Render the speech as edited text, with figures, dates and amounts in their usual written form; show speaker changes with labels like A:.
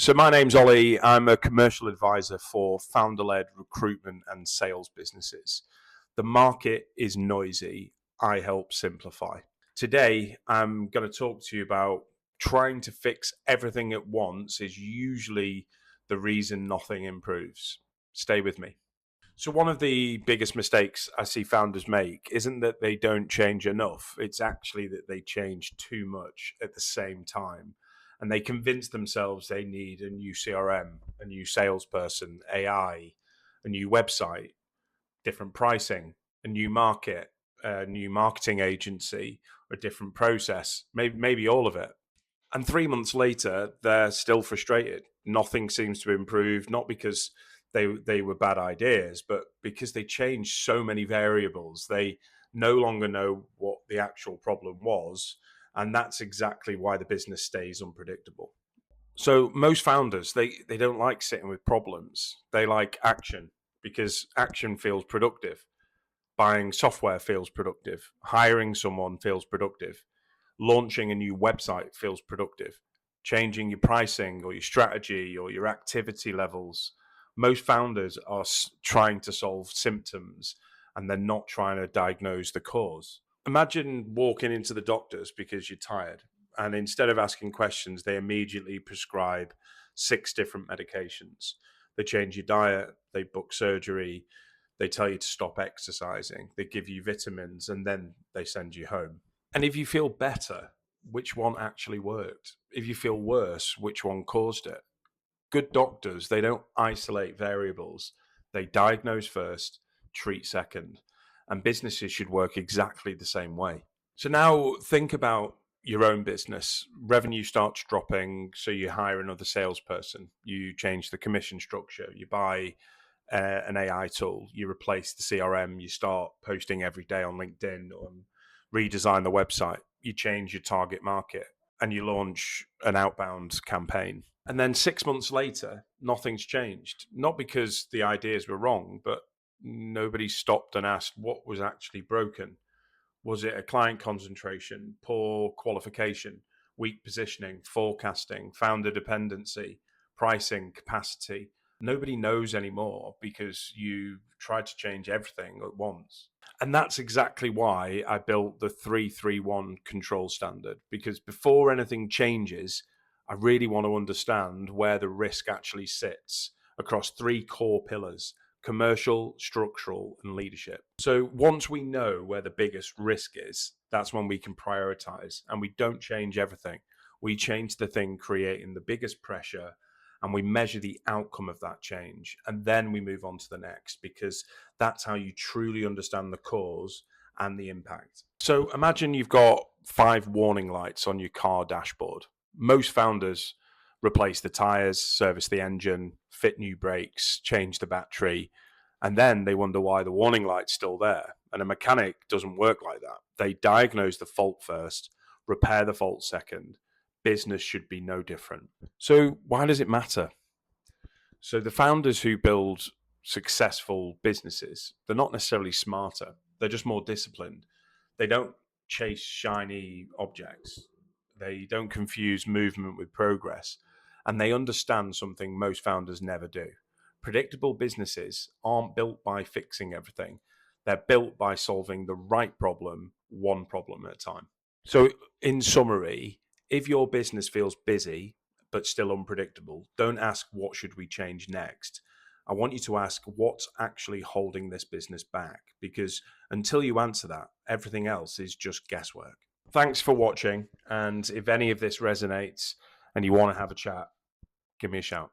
A: So my name's Ollie. I'm a commercial advisor for founder-led recruitment and sales businesses. The market is noisy. I help simplify. Today, I'm going to talk to you about trying to fix everything at once is usually the reason nothing improves. Stay with me. So one of the biggest mistakes I see founders make isn't that they don't change enough. It's actually that they change too much at the same time. And they convince themselves they need a new CRM, a new salesperson, AI, a new website, different pricing, a new market, a new marketing agency, a different process, maybe all of it. And 3 months later, they're still frustrated. Nothing seems to improve, not because they were bad ideas, but because they changed so many variables. They no longer know what the actual problem was. And that's exactly why the business stays unpredictable. So most founders, they don't like sitting with problems. They like action because action feels productive. Buying software feels productive. Hiring someone feels productive. Launching a new website feels productive. Changing your pricing or your strategy or your activity levels. Most founders are trying to solve symptoms and they're not trying to diagnose the cause. Imagine walking into the doctors because you're tired, and instead of asking questions, they immediately prescribe 6 different medications. They change your diet, they book surgery, they tell you to stop exercising, they give you vitamins, and then they send you home. And if you feel better, which one actually worked? If you feel worse, which one caused it? Good doctors, they don't isolate variables. They diagnose first, treat second. And businesses should work exactly the same way. So now think about your own business. Revenue starts dropping, so you hire another salesperson. You change the commission structure. You buy an AI tool. You replace the CRM. You start posting every day on LinkedIn, or redesign the website. You change your target market, and you launch an outbound campaign. And then 6 months later, nothing's changed. Not because the ideas were wrong, but nobody stopped and asked what was actually broken. Was it a client concentration, poor qualification, weak positioning, forecasting, founder dependency, pricing, capacity? Nobody knows anymore because you tried to change everything at once. And that's exactly why I built the 331 control standard, because before anything changes, I really want to understand where the risk actually sits across 3 core pillars: commercial, structural, and leadership. So once we know where the biggest risk is, that's when we can prioritize, and we don't change everything. We change the thing creating the biggest pressure, and we measure the outcome of that change. And then we move on to the next, because that's how you truly understand the cause and the impact. So imagine you've got 5 warning lights on your car dashboard. Most founders replace the tires, service the engine, fit new brakes, change the battery, and then they wonder why the warning light's still there. And a mechanic doesn't work like that. They diagnose the fault first, repair the fault second. Business should be no different. So why does it matter? So the founders who build successful businesses, they're not necessarily smarter. They're just more disciplined. They don't chase shiny objects. They don't confuse movement with progress. And they understand something most founders never do. Predictable businesses aren't built by fixing everything. They're built by solving the right problem, one problem at a time. So, in summary, if your business feels busy but still unpredictable, don't ask what should we change next. I want you to ask what's actually holding this business back, because until you answer that, everything else is just guesswork. Thanks for watching, and if any of this resonates and you want to have a chat, give me a shout.